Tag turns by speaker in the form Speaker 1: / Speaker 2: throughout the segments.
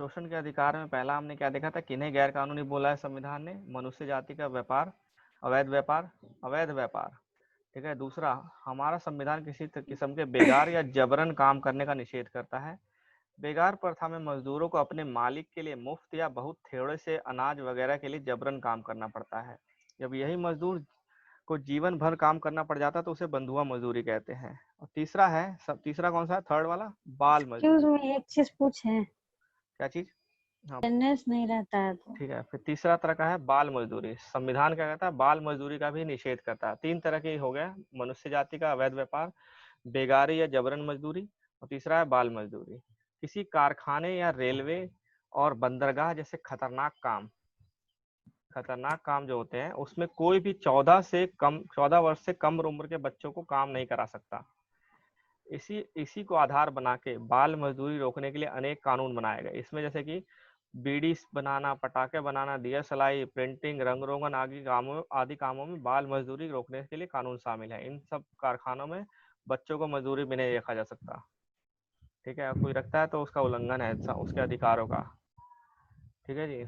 Speaker 1: शोषण के अधिकार में पहला हमने क्या देखा था, किन्हें गैर कानूनी बोला है संविधान ने? मनुष्य जाति का व्यापार, अवैध व्यापार, अवैध व्यापार। ठीक है। दूसरा, हमारा संविधान किसी किस्म के बेगार या जबरन काम करने का निषेध करता है। बेगार प्रथा में मजदूरों को अपने मालिक के लिए मुफ्त या बहुत थोड़े से अनाज वगैरह के लिए जबरन काम करना पड़ता है। जब यही मजदूर को जीवन भर काम करना पड़ जाता तो उसे बंधुआ मजदूरी कहते हैं। और तीसरा है, तीसरा कौन सा है, थर्ड वाला, बाल
Speaker 2: एक्सक्यूज
Speaker 1: मजदूरी।
Speaker 2: मी, एक चीज पूछे,
Speaker 1: क्या चीज? हाँ
Speaker 2: अटेंडेंस नहीं रहता है तो?
Speaker 1: ठीक है। फिर तीसरा तरह का है बाल मजदूरी। संविधान क्या कहता है, बाल मजदूरी का भी निषेध करता है। तीन तरह के हो गया, मनुष्य जाति का अवैध व्यापार, बेगारी या जबरन मजदूरी, और तीसरा है बाल मजदूरी। किसी कारखाने या रेलवे और बंदरगाह जैसे खतरनाक काम जो होते हैं उसमें कोई भी 14 वर्ष से कम उम्र के बच्चों को काम नहीं करा सकता। इसी को आधार बना के बाल मजदूरी रोकने के लिए अनेक कानून बनाए गए। इसमें जैसे कि बीड़ी बनाना, पटाखे बनाना, दिया सलाई, प्रिंटिंग, रंग रोगन आदि कामों में बाल मजदूरी रोकने के लिए कानून शामिल है। इन सब कारखानों में बच्चों को मजदूरी भी नहीं रखा जा सकता। ठीक है। कोई रखता है तो उसका उल्लंघन है उसके अधिकारों का। ठीक है जी।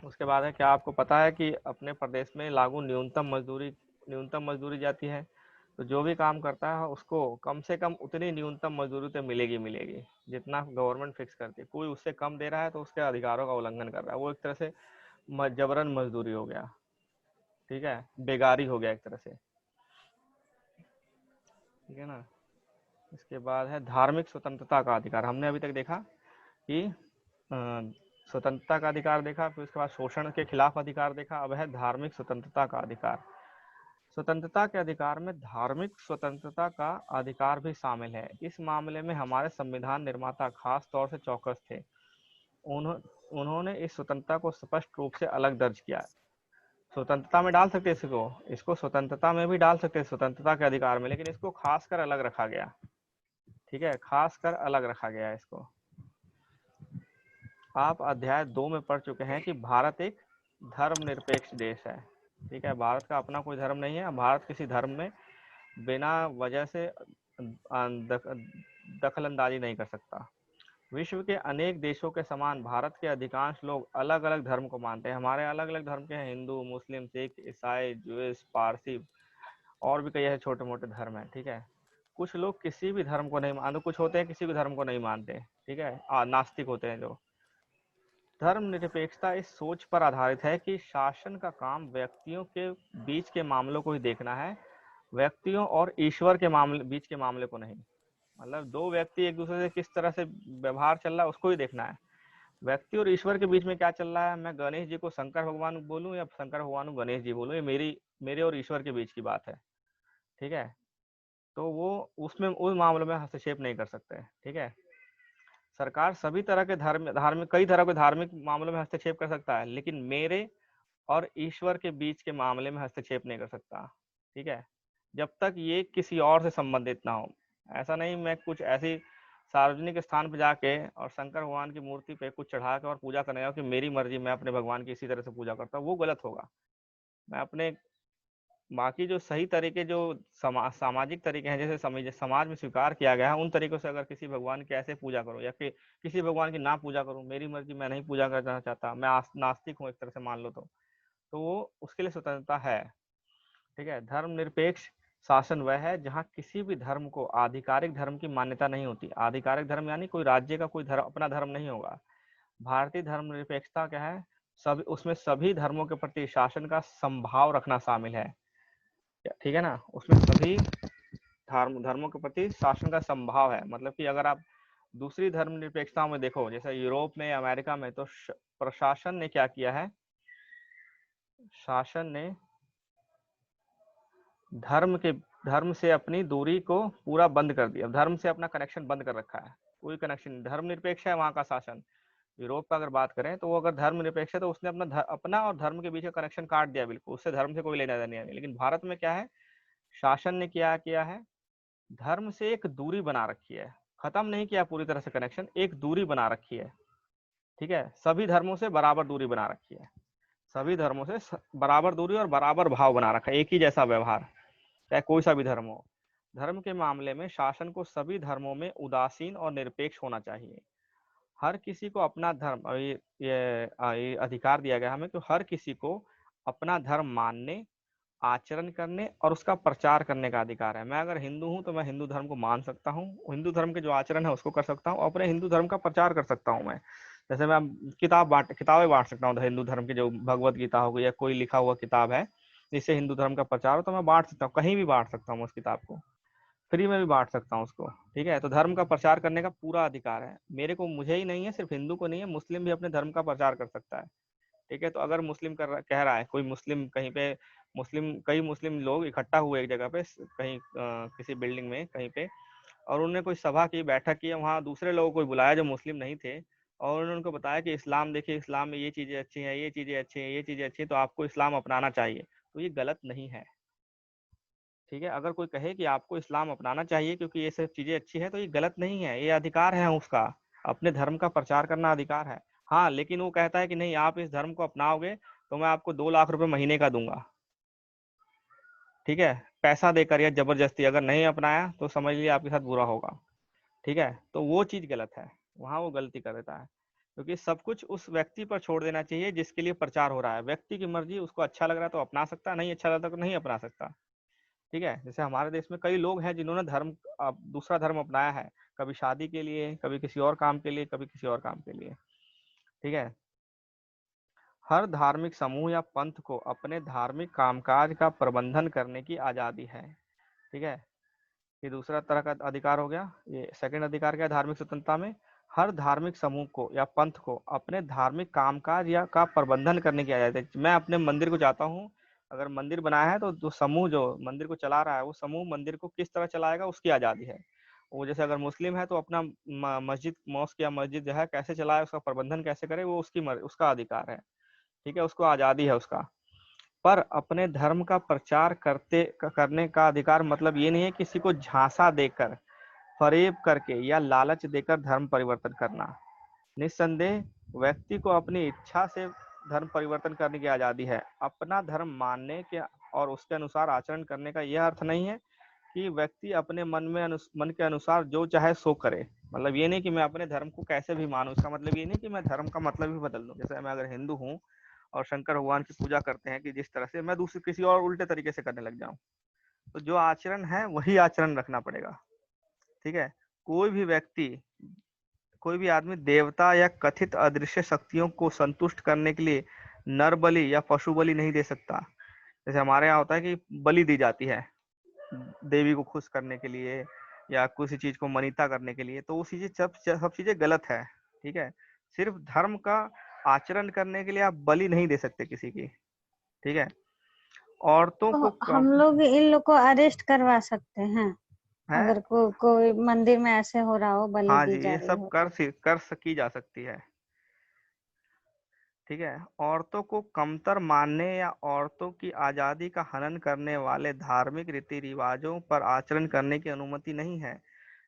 Speaker 1: उसके बाद है, क्या आपको पता है कि अपने प्रदेश में लागू न्यूनतम मजदूरी जाती है? तो जो भी काम करता है उसको कम से कम उतनी न्यूनतम मजदूरी तो मिलेगी जितना गवर्नमेंट फिक्स करती है। कोई उससे कम दे रहा है तो उसके अधिकारों का उल्लंघन कर रहा है, वो एक तरह से जबरन मजदूरी हो गया। ठीक है, बेगारी हो गया एक तरह से। ठीक है ना। इसके बाद है धार्मिक स्वतंत्रता का अधिकार। हमने अभी तक देखा कि स्वतंत्रता का अधिकार देखा, फिर उसके बाद शोषण के खिलाफ अधिकार देखा, अब है धार्मिक स्वतंत्रता का अधिकार। स्वतंत्रता के अधिकार में धार्मिक स्वतंत्रता का अधिकार भी शामिल है। इस मामले में हमारे संविधान निर्माता खास तौर से चौकस थे। उन्होंने इस स्वतंत्रता को स्पष्ट रूप से अलग दर्ज किया। स्वतंत्रता में डाल सकते इसको स्वतंत्रता में भी डाल सकते, स्वतंत्रता के अधिकार में, लेकिन इसको खासकर अलग रखा गया। ठीक है, खासकर अलग रखा गया इसको। आप अध्याय 2 में पढ़ चुके हैं कि भारत एक धर्मनिरपेक्ष देश है। ठीक है, भारत का अपना कोई धर्म नहीं है। भारत किसी धर्म में बिना वजह से दखल अंदाजी नहीं कर सकता। विश्व के अनेक देशों के समान भारत के अधिकांश लोग अलग अलग धर्म को मानते हैं। हमारे अलग अलग धर्म के हैं, हिंदू, मुस्लिम, सिख, ईसाई, ज्यूइश, पारसी, और भी कई ऐसे छोटे मोटे धर्म हैं। ठीक है, कुछ लोग किसी भी धर्म को नहीं मानते, कुछ होते हैं किसी भी धर्म को नहीं मानते। ठीक है, नास्तिक होते हैं जो। धर्मनिरपेक्षता इस सोच पर आधारित है कि शासन का काम व्यक्तियों के बीच के मामलों को ही देखना है, व्यक्तियों और ईश्वर के बीच के मामले को नहीं। मतलब दो व्यक्ति एक दूसरे से किस तरह से व्यवहार चल रहा है उसको ही देखना है। व्यक्ति और ईश्वर के बीच में क्या चल रहा है, मैं गणेश जी को शंकर भगवान बोलूं या शंकर भगवान को गणेश जी बोलूं, ये मेरे और ईश्वर के बीच की बात है। ठीक है, तो वो उसमें उस मामले में हस्तक्षेप नहीं कर सकते। ठीक है, सरकार सभी तरह के कई तरह के धार्मिक मामलों में हस्तक्षेप कर सकता है, लेकिन मेरे और ईश्वर के बीच के मामले में हस्तक्षेप नहीं कर सकता। ठीक है, जब तक ये किसी और से संबंधित ना हो। ऐसा नहीं मैं कुछ ऐसी सार्वजनिक स्थान पर जाके और शंकर भगवान की मूर्ति पे कुछ चढ़ा के और पूजा करने जाऊँ कि मेरी मर्जी, मैं अपने भगवान की इसी तरह से पूजा करता हूँ, वो गलत होगा। मैं अपने बाकी जो सही तरीके, जो सामाजिक तरीके हैं, जैसे समाज में स्वीकार किया गया है, उन तरीकों से अगर किसी भगवान की ऐसे पूजा करूं या फिर किसी भगवान की ना पूजा करूं, मेरी मर्जी, मैं नहीं पूजा करना चाहता, मैं नास्तिक हूं एक तरह से मान लो, तो वो उसके लिए स्वतंत्रता है। ठीक है, धर्मनिरपेक्ष शासन वह है जहाँ किसी भी धर्म को आधिकारिक धर्म की मान्यता नहीं होती। आधिकारिक धर्म यानी कोई राज्य का कोई धर्म अपना धर्म नहीं होगा। भारतीय धर्मनिरपेक्षता क्या है, उसमें सभी धर्मों के प्रति शासन का संभाव रखना शामिल है। ठीक है ना, उसमें सभी धर्मों के प्रति शासन का संभाव है। मतलब कि अगर आप दूसरी धर्मनिरपेक्षताओं में देखो, जैसे यूरोप में, अमेरिका में, तो प्रशासन ने क्या किया है, शासन ने धर्म से अपनी दूरी को पूरा बंद कर दिया, धर्म से अपना कनेक्शन बंद कर रखा है। कोई कनेक्शन, धर्मनिरपेक्ष है वहां का शासन। यूरोप का अगर बात करें तो वो अगर धर्मनिरपेक्ष है तो उसने अपना और धर्म के बीच का कनेक्शन काट दिया बिल्कुल, उससे धर्म से कोई लेना देना नहीं है। लेकिन भारत में क्या है, शासन ने क्या किया है, धर्म से एक दूरी बना रखी है, खत्म नहीं किया पूरी तरह से कनेक्शन, एक दूरी बना रखी है। ठीक है, सभी धर्मों से बराबर दूरी बना रखी है, सभी धर्मों से बराबर दूरी और बराबर भाव बना रखा है, एक ही जैसा व्यवहार, चाहे कोई सा भी धर्म हो। धर्म के मामले में शासन को सभी धर्मों में उदासीन और निरपेक्ष होना चाहिए। हर किसी को अपना धर्म, और ये अधिकार दिया गया हमें कि हर किसी को अपना धर्म मानने, आचरण करने और उसका प्रचार करने का अधिकार है। मैं अगर हिंदू हूँ तो मैं हिंदू धर्म को मान सकता हूँ, हिंदू धर्म के जो आचरण है उसको कर सकता हूँ, और अपने हिंदू धर्म का प्रचार कर सकता हूँ। मैं जैसे मैं किताबें बांट सकता हूँ हिंदू धर्म की, जो भगवत गीता हो गई या कोई लिखा हुआ किताब है जिससे हिंदू धर्म का प्रचार हो, तो मैं बांट सकता हूँ, कहीं भी बांट सकता हूँ उस किताब को, फ्री में भी बांट सकता हूँ उसको। ठीक है, तो धर्म का प्रचार करने का पूरा अधिकार है मेरे को, मुझे ही नहीं है, सिर्फ हिंदू को नहीं है, मुस्लिम भी अपने धर्म का प्रचार कर सकता है। ठीक है, तो अगर मुस्लिम कह रहा है, कोई मुस्लिम कहीं पे, कई मुस्लिम लोग इकट्ठा हुए एक जगह पे, कहीं किसी बिल्डिंग में कहीं पे, और उन्होंने कोई सभा की, बैठक की, वहाँ दूसरे लोगों को बुलाया जो मुस्लिम नहीं थे, और उन्होंने उनको बताया कि इस्लाम देखिए, इस्लाम में ये चीजें अच्छी हैं, ये चीजें अच्छी हैं, ये चीजें अच्छी हैं, तो आपको इस्लाम अपनाना चाहिए, तो ये गलत नहीं है। ठीक है, अगर कोई कहे कि आपको इस्लाम अपनाना चाहिए क्योंकि ये सब चीजें अच्छी है, तो ये गलत नहीं है, ये अधिकार है उसका, अपने धर्म का प्रचार करना अधिकार है। हाँ, लेकिन वो कहता है कि नहीं, आप इस धर्म को अपनाओगे तो मैं आपको 2 लाख रुपए महीने का दूंगा। ठीक है, पैसा देकर या जबरदस्ती, अगर नहीं अपनाया तो समझ लीजिए आपके साथ बुरा होगा। ठीक है, तो वो चीज गलत है, वहां वो गलती कर देता है, क्योंकि सब कुछ उस व्यक्ति पर छोड़ देना चाहिए जिसके लिए प्रचार हो रहा है। व्यक्ति की मर्जी, उसको अच्छा लग रहा है तो अपना सकता है, नहीं अच्छा लगता तो नहीं अपना सकता। ठीक है, जैसे हमारे देश में कई लोग हैं जिन्होंने दूसरा धर्म अपनाया है, कभी शादी के लिए, कभी किसी और काम के लिए, कभी किसी और काम के लिए। ठीक है, हर धार्मिक समूह या पंथ को अपने धार्मिक कामकाज का प्रबंधन करने की आजादी है। ठीक है, ये दूसरा तरह का अधिकार हो गया। ये सेकंड अधिकार क्या है धार्मिक स्वतंत्रता में? हर धार्मिक समूह को या पंथ को अपने धार्मिक कामकाज या का प्रबंधन करने की आजादी है। मैं अपने मंदिर को जाता हूँ, अगर मंदिर बनाया है तो जो समूह जो मंदिर को चला रहा है, वो समूह मंदिर को किस तरह चलाएगा उसकी आजादी है। वो जैसे अगर मुस्लिम है तो अपना मस्जिद, मॉस्क या मस्जिद जो है कैसे चलाए, उसका प्रबंधन कैसे करे, वो उसका अधिकार है। ठीक है, उसको आजादी है उसका। पर अपने धर्म का प्रचार करने का अधिकार मतलब ये नहीं है किसी को झांसा देकर, फरेब करके या लालच देकर धर्म परिवर्तन करना। निस्संदेह व्यक्ति को अपनी इच्छा से धर्म परिवर्तन करने की आजादी है। अपना धर्म मानने के और उसके अनुसार आचरण करने का यह अर्थ नहीं है कि व्यक्ति अपने मन के अनुसार जो चाहे सो करे। मतलब ये नहीं कि मैं अपने धर्म को कैसे भी मानूं, इसका मतलब ये नहीं कि मैं धर्म का मतलब ही बदल दूं। जैसे मैं अगर हिंदू हूँ और शंकर भगवान की पूजा करते हैं कि जिस तरह से, मैं दूसरे किसी और उल्टे तरीके से करने लग जाऊं, तो जो आचरण है वही आचरण रखना पड़ेगा। ठीक है, कोई भी व्यक्ति, कोई भी आदमी देवता या कथित अदृश्य शक्तियों को संतुष्ट करने के लिए नर बलि या पशु बलि नहीं दे सकता। जैसे हमारे यहाँ होता है कि बलि दी जाती है देवी को खुश करने के लिए या किसी चीज को मनीता करने के लिए, तो वो चीजें सब चीजें गलत है। ठीक है, सिर्फ धर्म का आचरण करने के लिए आप बलि नहीं दे सकते किसी की। ठीक है, औरतों को
Speaker 2: तो
Speaker 1: कम
Speaker 2: हम लोग इन लोग को अरेस्ट करवा सकते हैं
Speaker 1: है।
Speaker 2: अगर कोई मंदिर में ऐसे हो रहा हो, बलि
Speaker 1: हाँ
Speaker 2: दी
Speaker 1: जी,
Speaker 2: जा
Speaker 1: ये
Speaker 2: रही
Speaker 1: सब
Speaker 2: हो
Speaker 1: कर
Speaker 2: तो।
Speaker 1: कर सकी जा सकती है। ठीक है, औरतों को कमतर मानने या औरतों की आजादी का हनन करने वाले धार्मिक रीति रिवाजों पर आचरण करने की अनुमति नहीं है।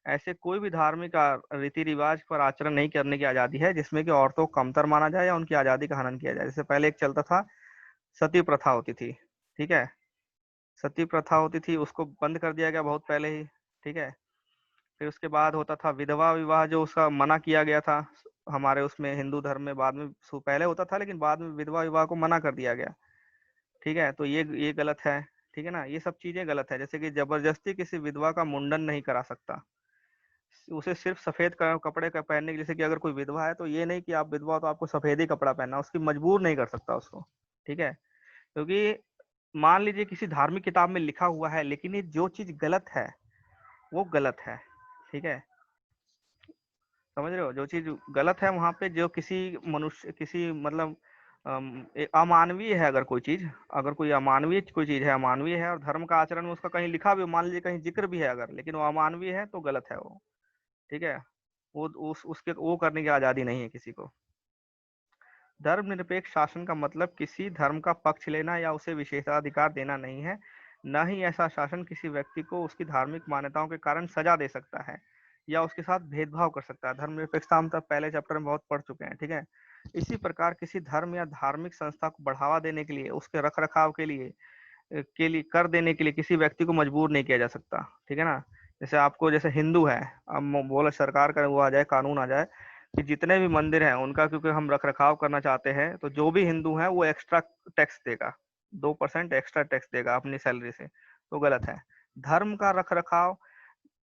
Speaker 1: ऐसे कोई भी धार्मिक रीति रिवाज पर आचरण नहीं करने की आजादी है जिसमें कि औरतों को कमतर माना जाए या उनकी आजादी का हनन किया जाए। जैसे पहले एक चलता था, सती प्रथा होती थी। ठीक है, सती प्रथा होती थी, उसको बंद कर दिया गया बहुत पहले ही। ठीक है, फिर उसके बाद होता था विधवा विवाह, जो उसका मना किया गया था हमारे उसमें हिंदू धर्म में। बाद में पहले होता था लेकिन बाद में विधवा विवाह को मना कर दिया गया। ठीक है, तो ये गलत है। ठीक है ना, ये सब चीजें गलत है। जैसे कि जबरदस्ती किसी विधवा का मुंडन नहीं करा सकता, उसे सिर्फ सफेद कपड़े का पहनने के, जैसे कि अगर कोई विधवा है तो ये नहीं कि आप विधवा हो तो आपको सफेद ही कपड़ा पहनना, उसकी मजबूर नहीं कर सकता उसको। ठीक है, क्योंकि मान लीजिए किसी धार्मिक किताब में लिखा हुआ है, लेकिन ये जो चीज गलत है वो गलत है। ठीक है, समझ रहे हो, जो चीज गलत है वहां पे, जो किसी मनुष्य, किसी मतलब अमानवीय है, अगर कोई चीज, अगर कोई अमानवीय कोई चीज है, अमानवीय है और धर्म का आचरण में उसका कहीं लिखा भी, मान लीजिए कहीं जिक्र भी है अगर, लेकिन वो अमानवीय है तो गलत है वो। ठीक है, वो उसके वो करने की आजादी नहीं है किसी को। धर्मनिरपेक्ष शासन का मतलब किसी धर्म का पक्ष लेना या उसे विशेषाधिकार देना नहीं है। न ही ऐसा शासन किसी व्यक्ति को उसकी धार्मिक मान्यताओं के कारण सजा दे सकता है या उसके साथ भेदभाव कर सकता है। धर्मनिरपेक्षता हम तब पहले चैप्टर में बहुत पढ़ चुके हैं। ठीक है, इसी प्रकार किसी धर्म या धार्मिक संस्था को बढ़ावा देने के लिए, उसके रख रखाव के लिए कर देने के लिए किसी व्यक्ति को मजबूर नहीं किया जा सकता। ठीक है ना, जैसे आपको, जैसे हिंदू है, अब बोला सरकार का वो आ जाए, कानून आ जाए कि जितने भी मंदिर हैं उनका क्योंकि हम रख रखाव करना चाहते हैं, तो जो भी हिंदू है वो एक्स्ट्रा टैक्स देगा, 2% एक्स्ट्रा टैक्स देगा अपनी सैलरी से, तो गलत है। धर्म का रख रखाव,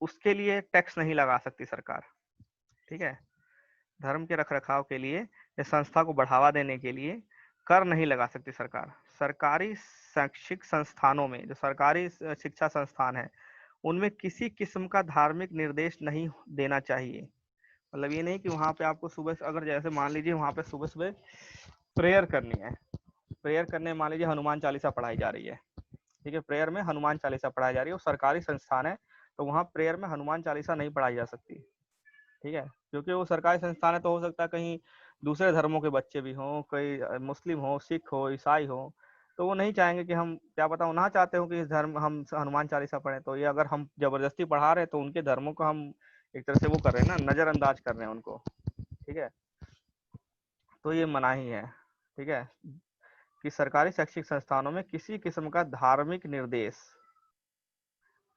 Speaker 1: उसके लिए टैक्स नहीं लगा सकती सरकार, ठीक है। धर्म के रख रखाव के लिए या संस्था को बढ़ावा देने के लिए कर नहीं लगा सकती सरकार। सरकारी शैक्षिक संस्थानों में, जो सरकारी शिक्षा संस्थान है, उनमें किसी किस्म का धार्मिक निर्देश नहीं देना चाहिए। मतलब ये नहीं कि वहां पे आपको सुबह, अगर जैसे मान लीजिए वहां पे सुबह सुबह प्रेयर करनी है, प्रेयर करने मान लीजिए हनुमान चालीसा पढ़ाई जा रही है, ठीक है, प्रेयर में हनुमान चालीसा पढ़ाई जा रही है, वो सरकारी संस्थान है, तो वहाँ प्रेयर में हनुमान चालीसा नहीं पढ़ाई जा सकती, ठीक है, क्योंकि वो सरकारी संस्थान है। तो हो सकता है कहीं दूसरे धर्मों के बच्चे भी हों, कोई मुस्लिम हो, सिख हो, ईसाई हो, तो वो नहीं चाहेंगे कि हम, क्या पता वो ना चाहते हो कि इस धर्म हम हनुमान चालीसा पढ़ें, तो ये अगर हम जबरदस्ती पढ़ा रहे हैं तो उनके धर्मों को हम एक तरह से वो कर रहे हैं ना, नजरअंदाज कर रहे हैं उनको, ठीक है। तो ये मनाही है, ठीक है, कि सरकारी शैक्षिक संस्थानों में किसी किस्म का धार्मिक निर्देश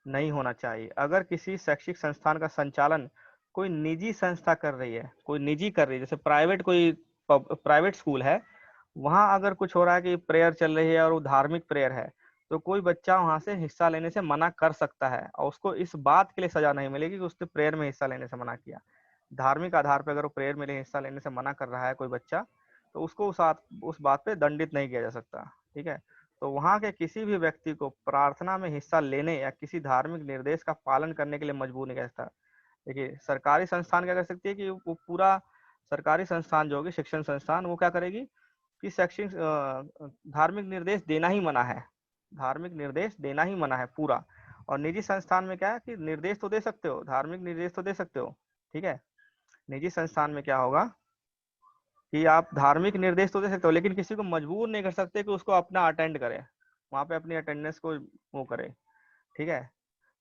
Speaker 1: नहीं होना चाहिए। अगर किसी शैक्षिक संस्थान का संचालन कोई निजी संस्था कर रही है, कोई निजी कर रही है, जैसे प्राइवेट, कोई प्राइवेट स्कूल है, वहां अगर कुछ हो रहा है कि प्रेयर चल रही है और वो धार्मिक प्रेयर है, तो कोई बच्चा वहां से हिस्सा लेने से मना कर सकता है, और उसको इस बात के लिए सजा नहीं मिलेगी कि उसने प्रेयर में हिस्सा लेने से मना किया। धार्मिक आधार पर अगर वो प्रेयर में हिस्सा लेने से मना कर रहा है कोई बच्चा, तो उसको उस बात पे दंडित नहीं किया जा सकता, ठीक है। तो वहां के किसी भी व्यक्ति को प्रार्थना में हिस्सा लेने या किसी धार्मिक निर्देश का पालन करने के लिए मजबूर नहीं कर सकता। देखिए, सरकारी संस्थान क्या कर सकती है कि वो पूरा, सरकारी संस्थान जो होगी, शिक्षण संस्थान, वो क्या करेगी कि शैक्षिक धार्मिक निर्देश देना ही मना है, धार्मिक निर्देश देना ही मना है पूरा। और निजी संस्थान में क्या है कि निर्देश तो दे सकते हो, धार्मिक निर्देश तो दे सकते हो, ठीक है। निजी संस्थान में क्या होगा कि आप धार्मिक निर्देश तो दे सकते हो, लेकिन किसी को मजबूर नहीं कर सकते कि उसको अपना अटेंड करे, वहां पे अपनी अटेंडेंस को वो करे, ठीक है।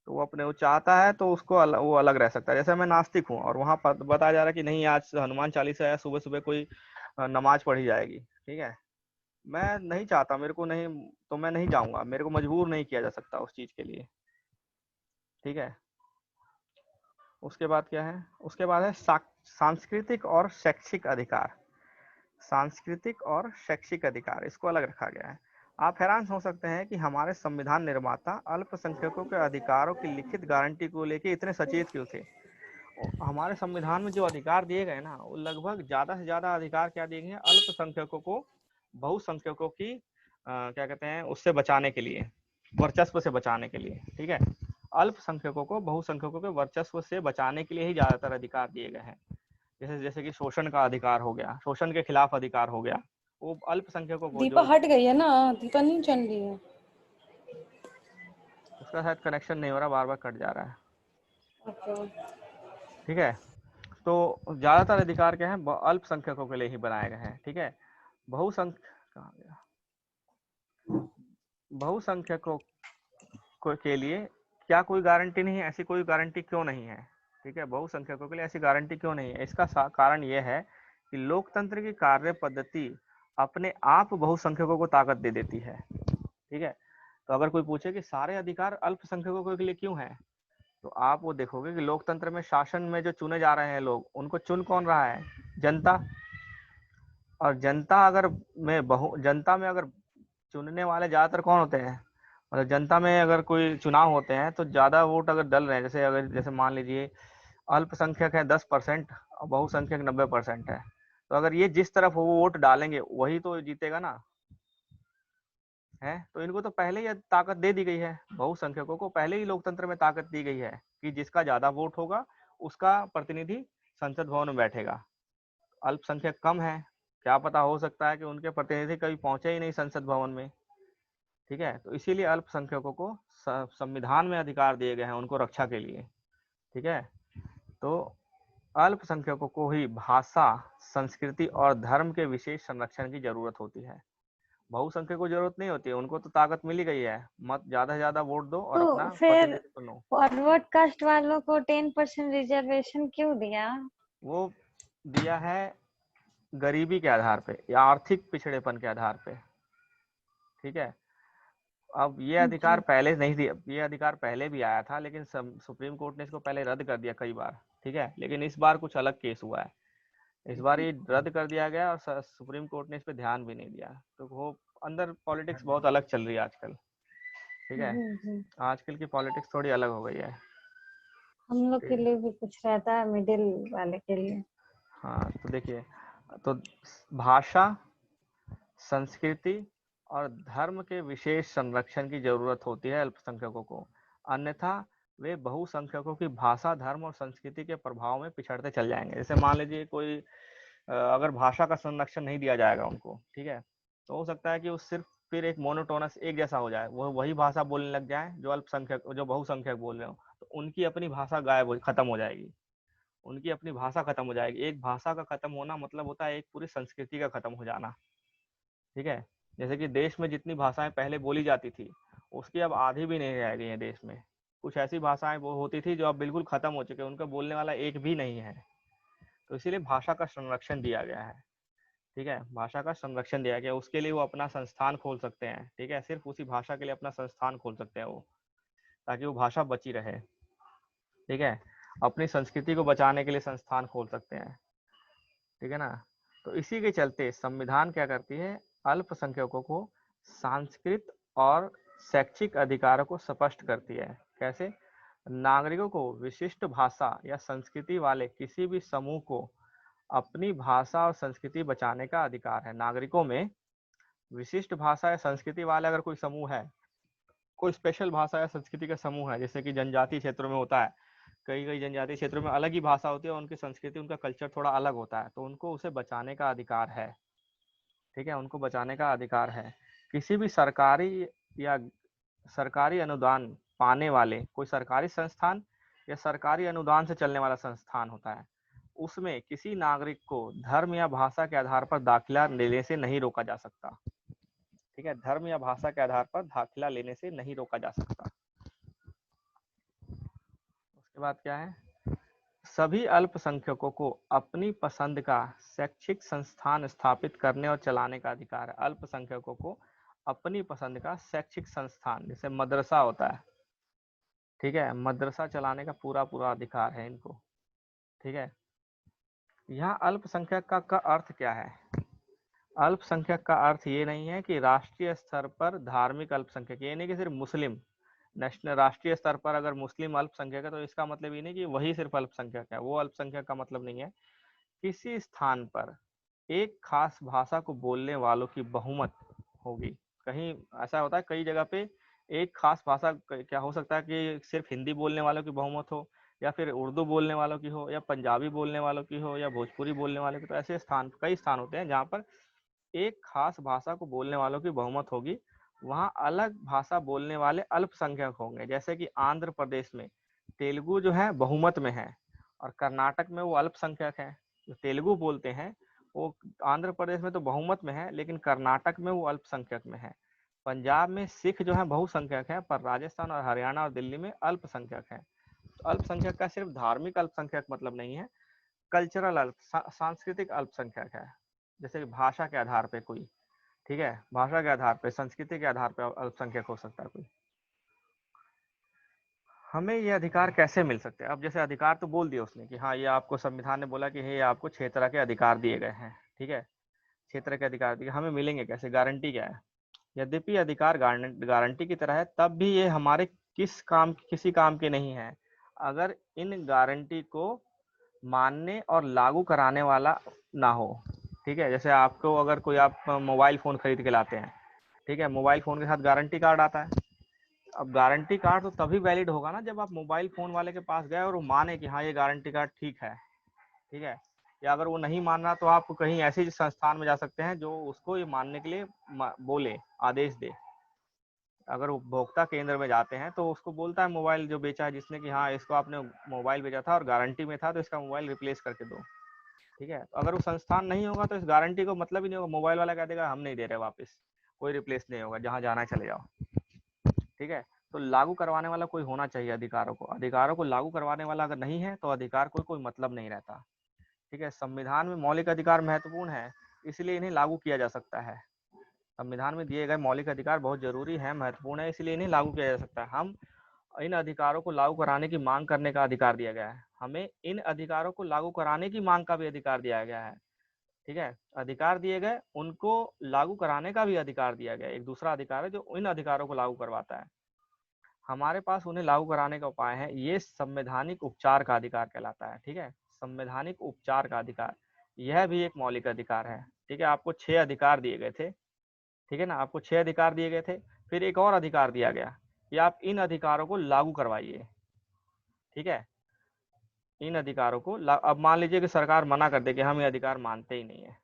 Speaker 1: तो वो अपने, वो चाहता है तो उसको वो अलग रह सकता है। जैसे मैं नास्तिक हूँ और वहां पर बताया जा रहा है कि नहीं आज हनुमान चालीसा है, सुबह सुबह कोई नमाज पढ़ी जाएगी, ठीक है, मैं नहीं चाहता, मेरे को नहीं, तो मैं नहीं जाऊंगा, मेरे को मजबूर नहीं किया जा सकता उस चीज के लिए, ठीक है। उसके बाद क्या है, उसके बाद है सांस्कृतिक और शैक्षिक अधिकार। सांस्कृतिक और शैक्षिक अधिकार, इसको अलग रखा गया है। आप हैरान हो सकते हैं कि हमारे संविधान निर्माता अल्पसंख्यकों के अधिकारों की लिखित गारंटी को लेकर इतने सचेत क्यों थे। हमारे संविधान में जो अधिकार दिए गए ना, वो लगभग ज्यादा से ज्यादा अधिकार क्या दिए गए हैं, अल्पसंख्यकों को बहुसंख्यकों की क्या कहते हैं, उससे बचाने के लिए, वर्चस्व से बचाने के लिए, ठीक है। अल्पसंख्यकों को बहुसंख्यकों के वर्चस्व से बचाने के लिए ही ज्यादातर अधिकार दिए गए हैं। जैसे जैसे कि शोषण का अधिकार हो गया, शोषण के खिलाफ अधिकार हो गया, वो अल्पसंख्यकों को
Speaker 3: दीपा
Speaker 1: जो,
Speaker 3: हट गई है ना, दीपा नहीं चल रही है।
Speaker 1: उसका शायद कनेक्शन नहीं हो रहा, बार बार कट जा रहा है,
Speaker 3: ओके।
Speaker 1: ठीक है। तो ज्यादातर अधिकार क्या है, अल्पसंख्यकों के लिए ही बनाए गए हैं, ठीक है। बहुसंख्यक, कहाँ गया, बहुसंख्यकों के लिए क्या कोई गारंटी नहीं है, ऐसी कोई गारंटी क्यों नहीं है, ठीक है। बहुसंख्यकों के लिए ऐसी गारंटी क्यों नहीं है, इसका कारण यह है कि लोकतंत्र की कार्य पद्धति अपने आप बहुसंख्यकों को ताकत दे देती है, ठीक है। तो अगर कोई पूछे कि सारे अधिकार अल्पसंख्यकों के लिए क्यों है, तो आप वो देखोगे कि लोकतंत्र में, शासन में जो चुने जा रहे हैं लोग, उनको चुन कौन रहा है, जनता। और जनता में अगर चुनने वाले ज्यादातर कौन होते हैं, मतलब जनता में अगर कोई चुनाव होते हैं तो ज्यादा वोट अगर डल रहे हैं, जैसे मान लीजिए अल्पसंख्यक है 10% और बहुसंख्यक 90% है, तो अगर ये जिस तरफ वो वोट डालेंगे वही तो जीतेगा ना, है। तो इनको तो पहले ही ताकत दे दी गई है, बहुसंख्यकों को पहले ही लोकतंत्र में ताकत दी गई है कि जिसका ज्यादा वोट होगा उसका प्रतिनिधि संसद भवन में बैठेगा। अल्पसंख्यक कम है, क्या पता, हो सकता है कि उनके प्रतिनिधि कभी पहुंचे ही नहीं संसद भवन में, ठीक है। तो इसीलिए अल्पसंख्यकों को संविधान में अधिकार दिए गए हैं उनको रक्षा के लिए, ठीक है। तो अल्पसंख्यकों को ही भाषा, संस्कृति और धर्म के विशेष संरक्षण की जरूरत होती है। बहुसंख्यक को जरूरत नहीं होती है, उनको तो ताकत मिली गई है, मत ज्यादा से ज्यादा वोट दो और
Speaker 2: तो
Speaker 1: अपना
Speaker 2: फिर
Speaker 1: प्रतिनिधि चुनो।
Speaker 2: फॉरवर्ड कास्ट वालों को 10% रिजर्वेशन क्यों दिया?
Speaker 1: वो दिया है गरीबी के आधार पे या आर्थिक पिछड़ेपन के आधार पे, ठीक है। अब ये अधिकार
Speaker 2: जी।
Speaker 1: पहले नहीं दिया, ये अधिकार पहले भी आया था, लेकिन सुप्रीम कोर्ट ने इसको पहले रद्द कर दिया कई बार, ठीक है। लेकिन इस बार कुछ अलग केस हुआ है, इस बार ये रद्द कर दिया गया और सुप्रीम कोर्ट ने इस पे ध्यान भी नहीं दिया। तो वो अंदर पॉलिटिक्स बहुत अलग चल रही है आजकल, ठीक है। आजकल की पॉलिटिक्स थोड़ी अलग हो गई है।
Speaker 2: हम लोग
Speaker 1: ठीक
Speaker 2: के
Speaker 1: है।
Speaker 2: लिए भी कुछ रहता है, मिडिल वाले के लिए।
Speaker 1: हाँ तो देखिए, तो भाषा, संस्कृति और धर्म के विशेष संरक्षण की जरूरत होती है अल्पसंख्यकों को, अन्यथा वे बहुसंख्यकों की भाषा, धर्म और संस्कृति के प्रभाव में पिछड़ते चल जाएंगे। जैसे मान लीजिए कोई अगर भाषा का संरक्षण नहीं दिया जाएगा उनको, ठीक है, तो हो सकता है कि वो सिर्फ फिर एक मोनोटोनस एक जैसा हो जाए, वो वही भाषा बोलने लग जाए जो अल्पसंख्यक जो बहुसंख्यक बोल रहे हो, तो उनकी अपनी भाषा खत्म हो जाएगी। उनकी अपनी भाषा खत्म हो जाएगी। एक भाषा का खत्म होना मतलब होता है एक पूरी संस्कृति का खत्म हो जाना, ठीक है। जैसे कि देश में जितनी भाषाएं पहले बोली जाती थी, उसकी अब आधी भी नहीं रह गई है देश में। कुछ ऐसी भाषाएं वो होती थी जो अब बिल्कुल खत्म हो चुकी है, उनका बोलने वाला एक भी नहीं है। तो इसीलिए भाषा का संरक्षण दिया गया है, ठीक है। भाषा का संरक्षण दिया गया, उसके लिए वो अपना संस्थान खोल सकते हैं, ठीक है। सिर्फ उसी भाषा के लिए अपना संस्थान खोल सकते हैं वो, ताकि वो भाषा बची रहे, ठीक है। अपनी संस्कृति को बचाने के लिए संस्थान खोल सकते हैं, ठीक है ना। तो इसी के चलते संविधान क्या करती है, अल्पसंख्यकों को सांस्कृतिक और शैक्षिक अधिकारों को स्पष्ट करती है। कैसे? नागरिकों को विशिष्ट भाषा या संस्कृति वाले किसी भी समूह को अपनी भाषा और संस्कृति बचाने का अधिकार है। नागरिकों में विशिष्ट भाषा या संस्कृति वाले अगर कोई समूह है, कोई स्पेशल भाषा या संस्कृति का समूह है, जैसे कि जनजातीय क्षेत्रों में होता है, कई कई जनजातीय क्षेत्रों में अलग ही भाषा होती है, उनकी संस्कृति, उनका कल्चर थोड़ा अलग होता है, तो उनको उसे बचाने का अधिकार है, ठीक है। उनको बचाने का अधिकार है। किसी भी सरकारी या सरकारी अनुदान पाने वाले कोई सरकारी संस्थान या सरकारी अनुदान से चलने वाला संस्थान होता है, उसमें किसी नागरिक को धर्म या भाषा के आधार पर दाखिला लेने से नहीं रोका जा सकता, ठीक है। धर्म या भाषा के आधार पर दाखिला लेने से नहीं रोका जा सकता। उसके बाद क्या है, सभी अल्पसंख्यकों को अपनी पसंद का शैक्षिक संस्थान स्थापित करने और चलाने का अधिकार है। अल्पसंख्यकों को अपनी पसंद का शैक्षिक संस्थान, जैसे मदरसा होता है, ठीक है, मदरसा चलाने का पूरा पूरा अधिकार है इनको, ठीक है। यहाँ अल्पसंख्यक का अर्थ क्या है? अल्पसंख्यक का अर्थ ये नहीं है कि राष्ट्रीय स्तर पर धार्मिक अल्पसंख्यक, ये नहीं कि सिर्फ मुस्लिम नेशनल राष्ट्रीय स्तर पर अगर मुस्लिम अल्पसंख्यक है तो इसका मतलब ये नहीं कि वही सिर्फ अल्पसंख्यक है, वो अल्पसंख्यक का मतलब नहीं है। किसी स्थान पर एक खास भाषा को बोलने वालों की बहुमत होगी। कहीं ऐसा होता है कई जगह पे एक खास भाषा, क्या हो सकता है कि सिर्फ हिंदी बोलने वालों की बहुमत हो, या फिर उर्दू बोलने वालों की हो, या पंजाबी बोलने वालों की हो, या भोजपुरी बोलने वालों की। तो ऐसे स्थान, कई स्थान होते हैं जहाँ पर एक खास भाषा को बोलने वालों की बहुमत होगी, वहाँ अलग भाषा बोलने वाले अल्पसंख्यक होंगे। जैसे कि आंध्र प्रदेश में तेलुगु जो है बहुमत में है, और कर्नाटक में वो अल्पसंख्यक है। जो तेलुगु बोलते हैं वो आंध्र प्रदेश में तो बहुमत में है, लेकिन कर्नाटक में वो अल्पसंख्यक में है। पंजाब में सिख जो है बहुसंख्यक है, पर राजस्थान और हरियाणा और दिल्ली में अल्पसंख्यक है। तो अल्पसंख्यक का सिर्फ धार्मिक अल्पसंख्यक मतलब नहीं है, कल्चरल सांस्कृतिक अल्पसंख्यक है। जैसे कि भाषा के आधार पे कोई, ठीक है, भाषा के आधार पे, संस्कृति के आधार पे अल्पसंख्यक हो सकता है कोई। हमें ये अधिकार कैसे मिल सकते हैं? अब जैसे अधिकार तो बोल दिया उसने कि हाँ ये आपको संविधान ने बोला कि ये आपको 6 तरह के अधिकार दिए गए हैं, ठीक है। 6 तरह के अधिकार दिए, हमें मिलेंगे कैसे? गारंटी क्या है? यद्यपि अधिकार गारंटी की तरह है, तब भी ये हमारे किसी काम के नहीं है अगर इन गारंटी को मानने और लागू कराने वाला ना हो, ठीक है। जैसे आपको अगर कोई आप मोबाइल फोन खरीद के लाते हैं, ठीक है, मोबाइल फोन के साथ गारंटी कार्ड आता है। अब गारंटी कार्ड तो तभी वैलिड होगा ना जब आप मोबाइल फोन वाले के पास गए और वो माने कि हाँ ये गारंटी कार्ड ठीक है, ठीक है। या अगर वो नहीं मान रहा तो आप कहीं ऐसे संस्थान में जा सकते हैं जो उसको ये मानने के लिए बोले, आदेश दे। अगर उपभोक्ता केंद्र में जाते हैं तो उसको बोलता है मोबाइल जो बेचा है जिसने कि हाँ इसको आपने मोबाइल बेचा था और गारंटी में था, तो इसका मोबाइल रिप्लेस करके दो, ठीक है। तो अगर वो संस्थान नहीं होगा तो इस गारंटी को मतलब ही नहीं होगा। मोबाइल वाला कह देगा हम नहीं दे रहे वापस, कोई रिप्लेस नहीं होगा, जहाँ जाना है चले जाओ, ठीक है। तो लागू करवाने वाला कोई होना चाहिए। अधिकारों को लागू करवाने वाला अगर नहीं है तो अधिकार कोई मतलब नहीं रहता, ठीक है। संविधान में मौलिक अधिकार महत्वपूर्ण है, इसलिए इन्हें लागू किया जा सकता है। संविधान में दिए गए मौलिक अधिकार बहुत जरूरी है, महत्वपूर्ण है, इसलिए इन्हें लागू किया जा सकता है। हम इन अधिकारों को लागू कराने की मांग करने का अधिकार दिया गया है। हमें इन अधिकारों को लागू कराने की मांग का भी अधिकार दिया गया है। ठीक है, अधिकार दिए गए, उनको लागू कराने का भी अधिकार दिया गया। एक दूसरा अधिकार है जो इन अधिकारों को लागू करवाता है। हमारे पास उन्हें लागू कराने का उपाय है, ये संवैधानिक उपचार का अधिकार कहलाता है। ठीक है, संवैधानिक उपचार का अधिकार, यह भी एक मौलिक अधिकार है। ठीक है, आपको 6 अधिकार दिए गए थे। ठीक है ना, आपको 6 अधिकार दिए गए थे। फिर एक और अधिकार दिया गया कि आप इन अधिकारों को लागू करवाइए। ठीक है, इन अधिकारों को अब मान लीजिए कि सरकार मना कर दे कि हम ये अधिकार मानते ही नहीं है।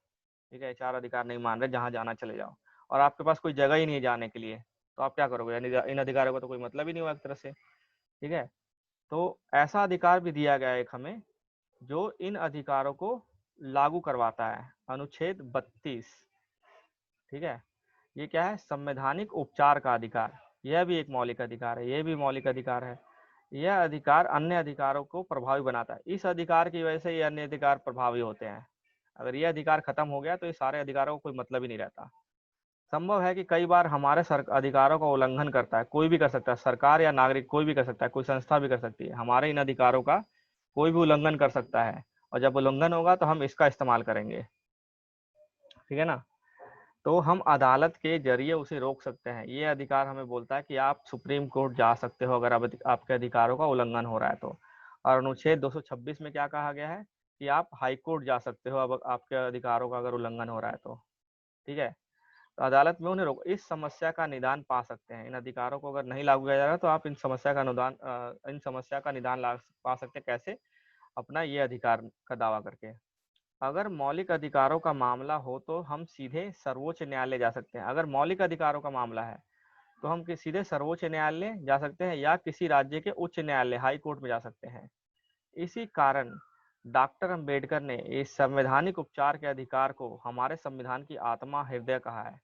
Speaker 1: ठीक है, 4 अधिकार नहीं मान रहे, जहां जाना चले जाओ, और आपके पास कोई जगह ही नहीं है जाने के लिए, तो आप क्या करोगे? यानी इन अधिकारों का तो कोई मतलब ही नहीं हुआ एक तरह से। ठीक है, तो ऐसा अधिकार भी दिया गया है एक हमें, जो इन अधिकारों को लागू करवाता है, अनुच्छेद 32। ठीक है, ये क्या है? संवैधानिक उपचार का अधिकार। यह भी एक मौलिक अधिकार है, यह भी मौलिक अधिकार है। यह अधिकार अन्य अधिकारों को प्रभावी बनाता है। इस अधिकार की वजह से ये अन्य अधिकार प्रभावी होते हैं। अगर ये अधिकार खत्म हो गया तो ये सारे अधिकारों को कोई मतलब ही नहीं रहता। संभव है कि कई बार हमारे अधिकारों का उल्लंघन करता है, कोई भी कर सकता है, सरकार या नागरिक कोई भी कर सकता है, कोई संस्था भी कर सकती है। हमारे इन अधिकारों का कोई भी उल्लंघन कर सकता है, और जब उल्लंघन होगा तो हम इसका इस्तेमाल करेंगे। ठीक है ना, तो हम अदालत के जरिए उसे रोक सकते हैं। ये अधिकार हमें बोलता है कि आप सुप्रीम कोर्ट जा सकते हो अगर आपके अधिकारों का उल्लंघन हो रहा है तो। और अनुच्छेद 226 में क्या कहा गया है कि आप हाई कोर्ट जा सकते हो अब आपके अधिकारों का अगर उल्लंघन हो रहा है तो। ठीक है, तो अदालत में उन्हें रोक, इस समस्या का निदान पा सकते हैं। इन अधिकारों को अगर नहीं लागू किया जा रहा तो आप इन समस्या का निदान पा सकते हैं। कैसे? अपना ये अधिकार का दावा करके। अगर मौलिक अधिकारों का मामला हो तो हम सीधे सर्वोच्च न्यायालय जा सकते हैं। अगर मौलिक अधिकारों का मामला है तो हम सीधे सर्वोच्च न्यायालय जा सकते हैं, या किसी राज्य के उच्च न्यायालय हाई कोर्ट में जा सकते हैं। इसी कारण डॉक्टर अंबेडकर ने इस संवैधानिक उपचार के अधिकार को हमारे संविधान की आत्मा हृदय कहा है।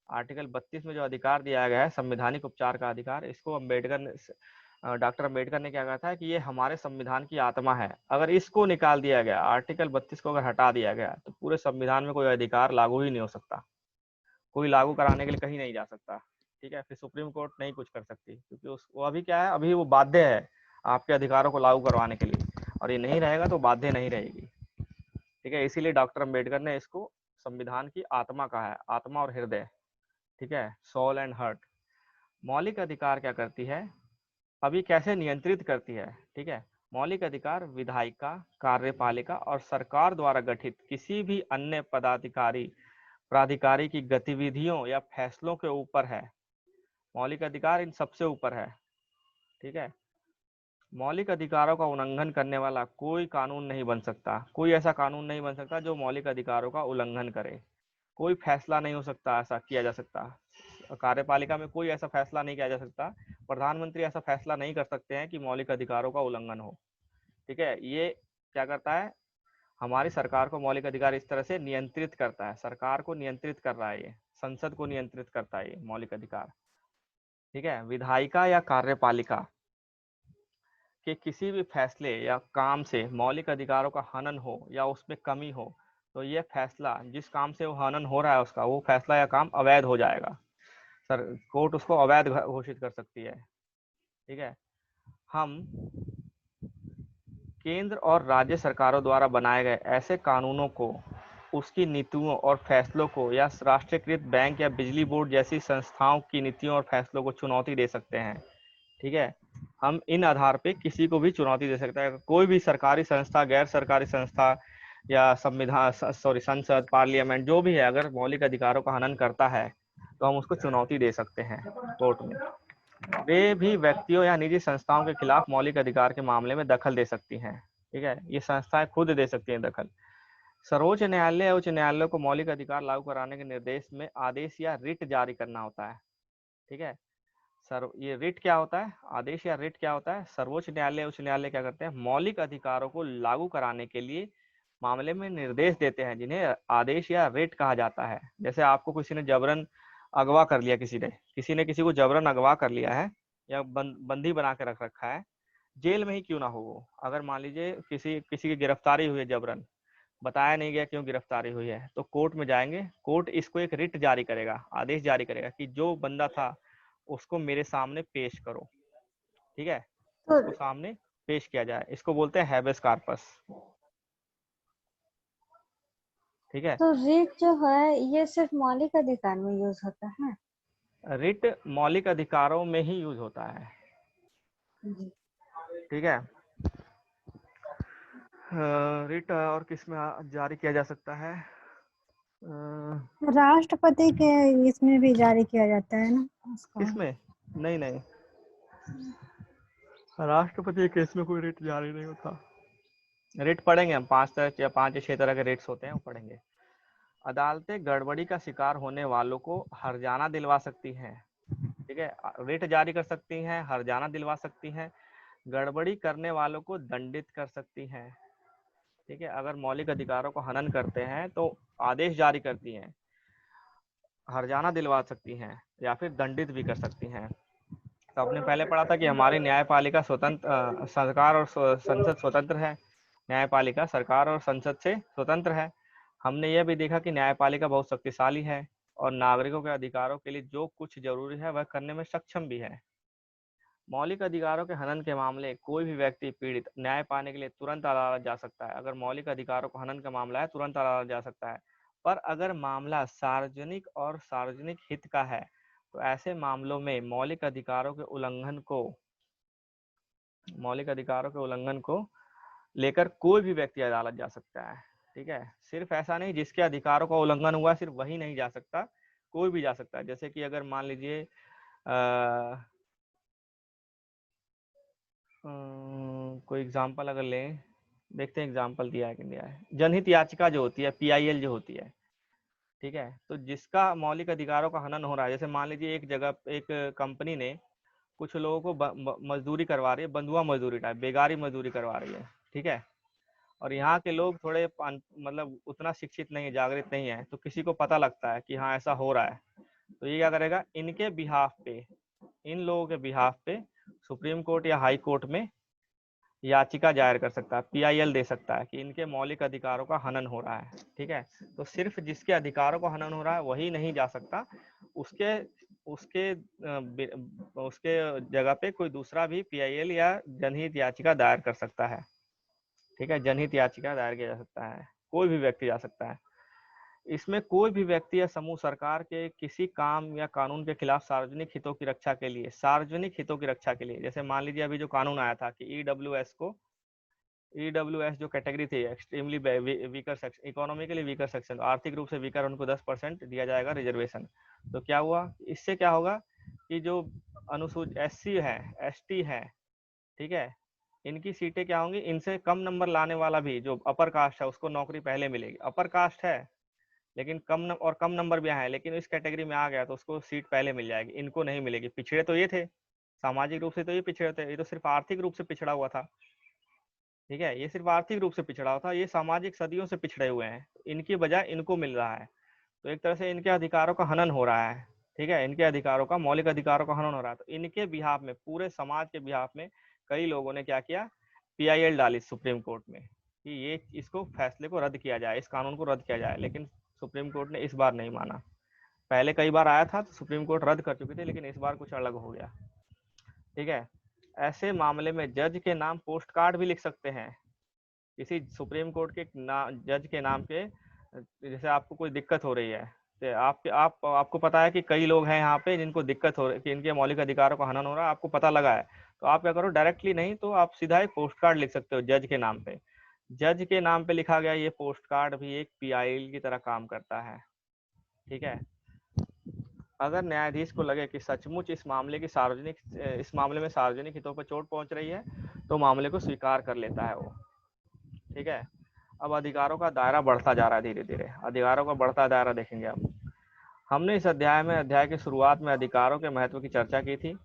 Speaker 1: आर्टिकल 32 में जो अधिकार दिया गया है संवैधानिक उपचार का अधिकार, इसको डॉक्टर अंबेडकर ने क्या कहा था कि ये हमारे संविधान की आत्मा है। अगर इसको निकाल दिया गया, आर्टिकल 32 को अगर हटा दिया गया, तो पूरे संविधान में कोई अधिकार लागू ही नहीं हो सकता, कोई लागू कराने के लिए कहीं नहीं जा सकता। ठीक है, फिर सुप्रीम कोर्ट नहीं कुछ कर सकती, क्योंकि वो अभी क्या है, अभी वो बाध्य है आपके अधिकारों को लागू करवाने के लिए, और ये नहीं रहेगा तो बाध्य नहीं रहेगी। ठीक है, इसीलिए डॉक्टर अंबेडकर ने इसको संविधान की आत्मा कहा है, आत्मा और हृदय। ठीक है, सोल एंड हार्ट। मौलिक अधिकार क्या करती है, अभी कैसे नियंत्रित करती है? ठीक है, मौलिक अधिकार विधायिका, कार्यपालिका और सरकार द्वारा गठित किसी भी अन्य प्राधिकारी की गतिविधियों या फैसलों के ऊपर है। मौलिक अधिकार इन सबसे ऊपर है। ठीक है, मौलिक अधिकारों का उल्लंघन करने वाला कोई कानून नहीं बन सकता, कोई ऐसा कानून नहीं बन सकता जो मौलिक अधिकारों का उल्लंघन करे। कोई फैसला नहीं हो सकता, ऐसा किया जा सकता। कार्यपालिका में कोई ऐसा फैसला नहीं किया जा सकता, प्रधानमंत्री ऐसा फैसला नहीं कर सकते हैं कि मौलिक अधिकारों का उल्लंघन हो। ठीक है, ये क्या करता है, हमारी सरकार को मौलिक अधिकार इस तरह से नियंत्रित करता है, सरकार को नियंत्रित कर रहा है, ये संसद को नियंत्रित करता है ये मौलिक अधिकार। ठीक है, विधायिका या कार्यपालिका के किसी भी फैसले या काम से मौलिक अधिकारों का हनन हो या उसमें कमी हो, तो यह फैसला, जिस काम से वो हनन हो रहा है उसका, वो फैसला या काम अवैध हो जाएगा। सर कोर्ट उसको अवैध घोषित कर सकती है। ठीक है, हम केंद्र और राज्य सरकारों द्वारा बनाए गए ऐसे कानूनों को, उसकी नीतियों और फैसलों को, या राष्ट्रीयकृत बैंक या बिजली बोर्ड जैसी संस्थाओं की नीतियों और फैसलों को चुनौती दे सकते हैं। ठीक है, हम इन आधार पे किसी को भी चुनौती दे सकते हैं। कोई भी सरकारी संस्था, गैर सरकारी संस्था या संसद, पार्लियामेंट जो भी है, अगर मौलिक अधिकारों का हनन करता है तो हम उसको चुनौती दे सकते हैं कोर्ट में। वे भी व्यक्तियों या निजी संस्थाओं के खिलाफ मौलिक अधिकार के मामले में दखल दे सकती हैं। ठीक है, ये संस्थाएं खुद दे सकती हैं दखल। सर्वोच्च न्यायालय या उच्च न्यायालय को मौलिक अधिकार लागू कराने के निर्देश में आदेश या रिट जारी करना होता है। ठीक है, ये रिट क्या होता है, आदेश या रिट क्या होता है? सर्वोच्च न्यायालय, उच्च न्यायालय क्या करते हैं, मौलिक अधिकारों को लागू कराने के लिए मामले में निर्देश देते हैं, जिन्हें आदेश या रिट कहा जाता है। जैसे आपको किसी ने जबरन अगवा कर लिया, किसी ने किसी को जबरन अगवा कर लिया है, या बंदी बना के रख रखा है, जेल में ही क्यों ना हो वो, अगर मान लीजिए किसी की गिरफ्तारी हुई है, जबरन बताया नहीं गया क्यों गिरफ्तारी हुई है, तो कोर्ट में जाएंगे, कोर्ट इसको एक रिट जारी करेगा, आदेश जारी करेगा कि जो बंदा था उसको मेरे सामने पेश करो। ठीक है,
Speaker 2: तो
Speaker 1: उसको सामने पेश किया जाए, इसको बोलते हैं हैबेस कार्पस। ठीक है।
Speaker 2: तो रिट जो है ये सिर्फ मौलिक अधिकार में यूज होता है?
Speaker 1: रिट मौलिक अधिकारों में ही यूज होता है।
Speaker 2: जी।
Speaker 1: ठीक है। रिट और किस में जारी किया जा सकता है?
Speaker 4: राष्ट्रपति के इसमें भी जारी किया जाता है ना उसका?
Speaker 1: किसमें? नहीं नहीं, राष्ट्रपति के केस में कोई रिट जारी नहीं होता। रिट पढ़ेंगे हम, 5 या 6 तरह के रिट्स होते हैं, वो पढ़ेंगे। अदालतें गड़बड़ी का शिकार होने वालों को हर्जाना दिलवा सकती हैं। ठीक है, रिट जारी कर सकती हैं, हर्जाना दिलवा सकती हैं, गड़बड़ी करने वालों को दंडित कर सकती हैं। ठीक है, अगर मौलिक अधिकारों को हनन करते हैं तो आदेश जारी करती हैं, हर्जाना दिलवा सकती हैं या फिर दंडित भी कर सकती हैं। तो आपने पहले पढ़ा था कि हमारी न्यायपालिका स्वतंत्र, सरकार और संसद स्वतंत्र है। न्यायपालिका सरकार और संसद से स्वतंत्र है। हमने यह भी देखा कि न्यायपालिका बहुत शक्तिशाली है और नागरिकों के अधिकारों के लिए जो कुछ जरूरी है वह करने में सक्षम भी है। मौलिक अधिकारों के हनन के मामले कोई भी व्यक्ति पीड़ित न्याय पाने के लिए तुरंत अदालत जा सकता है। अगर मौलिक अधिकारों को हनन का मामला है, तुरंत अदालत जा सकता है। पर अगर मामला सार्वजनिक और सार्वजनिक हित का है तो ऐसे मामलों में मौलिक अधिकारों के उल्लंघन को लेकर कोई भी व्यक्ति अदालत जा सकता है। ठीक है, सिर्फ ऐसा नहीं जिसके अधिकारों का उल्लंघन हुआ सिर्फ वही नहीं जा सकता, कोई भी जा सकता है। जैसे कि अगर मान लीजिए कोई एग्जांपल अगर लें, देखते हैं एग्जांपल दिया है कि नहीं दिया है। जनहित याचिका जो होती है, PIL जो होती है, ठीक है, तो जिसका मौलिक अधिकारों का हनन हो रहा है, जैसे मान लीजिए एक जगह एक कंपनी ने कुछ लोगों को मजदूरी करवा रही है, बंधुआ मजदूरी टाइप, बेगारी मजदूरी करवा रही है। ठीक है, और यहाँ के लोग थोड़े मतलब उतना शिक्षित नहीं है, जागृत नहीं है, तो किसी को पता लगता है कि हाँ ऐसा हो रहा है, तो ये क्या करेगा, इनके बिहाफ पे, इन लोगों के बिहाफ पे सुप्रीम कोर्ट या हाई कोर्ट में याचिका दायर कर सकता है, PIL दे सकता है कि इनके मौलिक अधिकारों का हनन हो रहा है। ठीक है, तो सिर्फ जिसके अधिकारों का हनन हो रहा है वही नहीं जा सकता, उसके उसके उसके जगह पे कोई दूसरा भी PIL या जनहित याचिका दायर कर सकता है। ठीक है, जनहित याचिका दायर किया जा सकता है, कोई भी व्यक्ति जा सकता है। इसमें कोई भी व्यक्ति या समूह सरकार के किसी काम या कानून के खिलाफ सार्वजनिक हितों की रक्षा के लिए, जैसे मान लीजिए अभी जो कानून आया था कि EWS जो कैटेगरी थी, extremely weaker section, economically weaker section, आर्थिक रूप से वीकर, उनको 10% दिया जाएगा रिजर्वेशन। तो क्या हुआ, इससे क्या होगा कि जो अनुसूचित SC है, ST है, ठीक है, इनकी सीटें क्या होंगी, इनसे कम नंबर लाने वाला भी जो अपर कास्ट है उसको नौकरी पहले मिलेगी। अपर कास्ट है लेकिन कम नंबर भी आए हैं, लेकिन इस कैटेगरी में आ गया तो उसको सीट पहले मिल जाएगी, इनको नहीं मिलेगी। पिछड़े तो ये थे, सामाजिक रूप से तो ये पिछड़े थे, ये तो सिर्फ आर्थिक रूप से पिछड़ा हुआ था। ठीक है, ये सिर्फ आर्थिक रूप से पिछड़ा हुआ था, ये सामाजिक सदियों से पिछड़े हुए हैं, इनकी बजाय इनको मिल रहा है। तो एक तरह से इनके अधिकारों का हनन हो रहा है। ठीक है, इनके अधिकारों का, मौलिक अधिकारों का हनन हो रहा है। तो इनके बिहाफ में, पूरे समाज के बिहाफ में कई लोगों ने क्या किया, PIL डाली सुप्रीम कोर्ट में कि ये इसको फैसले को रद्द किया जाए, इस कानून को रद्द किया जाए। लेकिन सुप्रीम कोर्ट ने इस बार नहीं माना। पहले कई बार आया था तो सुप्रीम कोर्ट रद्द कर चुकी थी, लेकिन इस बार कुछ अलग हो गया। ठीक है, ऐसे मामले में जज के नाम पोस्ट कार्ड भी लिख सकते हैं, किसी सुप्रीम कोर्ट के जज के नाम पे। जैसे आपको कोई दिक्कत हो रही है, तो आपको पता है कि कई लोग हैं यहाँ पे जिनको दिक्कत हो रही है, कि इनके मौलिक अधिकारों का हनन हो रहा है, आपको पता लगा है, तो आप क्या करो, डायरेक्टली नहीं तो आप सीधा एक पोस्ट कार्ड लिख सकते हो जज के नाम पे। जज के नाम पे लिखा गया ये पोस्ट कार्ड भी एक PIL की तरह काम करता है। ठीक है, अगर न्यायाधीश को लगे कि सचमुच इस मामले में सार्वजनिक हितों पर चोट पहुंच रही है तो मामले को स्वीकार कर लेता है वो। ठीक है, अब अधिकारों का दायरा बढ़ता जा रहा है, धीरे धीरे अधिकारों का बढ़ता दायरा देखेंगे अब। हमने इस अध्याय की शुरुआत में अधिकारों के महत्व की चर्चा की थी,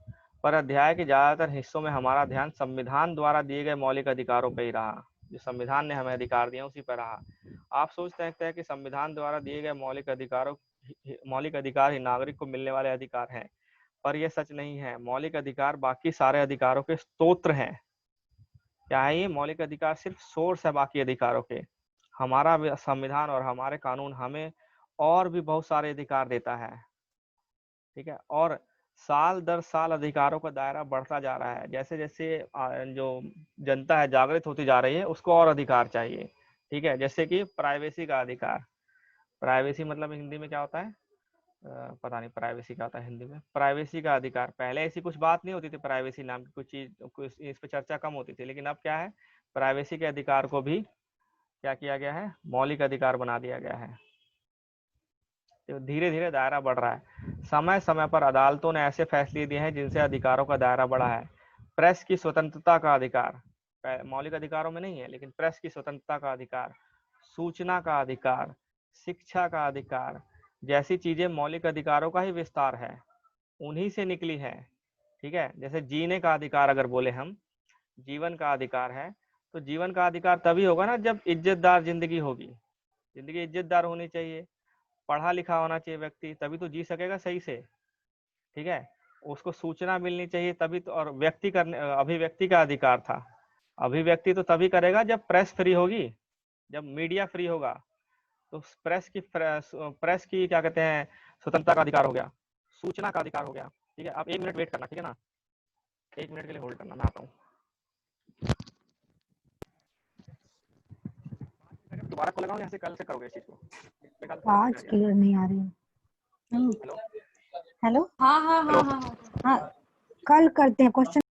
Speaker 1: पर अध्याय के ज्यादातर हिस्सों में हमारा ध्यान संविधान द्वारा दिए गए मौलिक अधिकारों पर ही रहा। जो संविधान ने हमें अधिकार दिए उसी पर रहा। आप सोचते हैं कि संविधान द्वारा दिए गए मौलिक अधिकार ही नागरिक को मिलने वाले अधिकार हैं, पर यह सच नहीं है। मौलिक अधिकार बाकी सारे अधिकारों के स्तोत्र हैं। क्या है ये? मौलिक अधिकार सिर्फ सोर्स है बाकी अधिकारों के। हमारा संविधान और हमारे कानून हमें और भी बहुत सारे अधिकार देता है। ठीक है, और साल दर साल अधिकारों का दायरा बढ़ता जा रहा है। जैसे जैसे जो जनता है जागृत होती जा रही है, उसको और अधिकार चाहिए। ठीक है, जैसे कि प्राइवेसी का अधिकार। प्राइवेसी मतलब हिंदी में क्या होता है? पता नहीं प्राइवेसी क्या होता है हिंदी में। प्राइवेसी का अधिकार, पहले ऐसी कुछ बात नहीं होती थी, प्राइवेसी नाम की कुछ चीज, कुछ इस पे चर्चा कम होती थी, लेकिन अब क्या है, प्राइवेसी के अधिकार को भी क्या किया गया है, मौलिक अधिकार बना दिया गया है। तो धीरे धीरे दायरा बढ़ रहा है। समय समय पर अदालतों ने ऐसे फैसले दिए हैं जिनसे अधिकारों का दायरा बढ़ा है। प्रेस की स्वतंत्रता का अधिकार मौलिक अधिकारों में नहीं है, लेकिन प्रेस की स्वतंत्रता का अधिकार, सूचना का अधिकार, शिक्षा का अधिकार जैसी चीजें मौलिक अधिकारों का ही विस्तार है, उन्हीं से निकली है। ठीक है, जैसे जीने का अधिकार अगर बोले हम, जीवन का अधिकार है, तो जीवन का अधिकार तभी होगा ना जब इज्जतदार जिंदगी होगी। जिंदगी इज्जतदार होनी चाहिए, पढ़ा लिखा होना चाहिए व्यक्ति, तभी तो जी सकेगा सही से। ठीक है, उसको सूचना मिलनी चाहिए तभी तो। और व्यक्ति करने, अभिव्यक्ति का अधिकार था। अभिव्यक्ति तो तभी करेगा जब प्रेस फ्री होगी, जब मीडिया फ्री होगा। तो प्रेस की क्या कहते हैं, स्वतंत्रता का अधिकार हो गया, सूचना का अधिकार हो गया। ठीक है, आप 1 मिनट वेट करना, ठीक है ना, 1 मिनट के लिए होल्ड करना, मैं आता हूँ। दोबारा कॉल लगाऊं, यहाँ से कल से करोगे इस चीज को?
Speaker 4: आवाज क्लियर नहीं आ रही है।
Speaker 1: हेलो
Speaker 4: हेलो,
Speaker 3: हाँ हाँ हाँ
Speaker 1: हेलो।
Speaker 3: हाँ हाँ
Speaker 4: हाँ कल करते हैं क्वेश्चन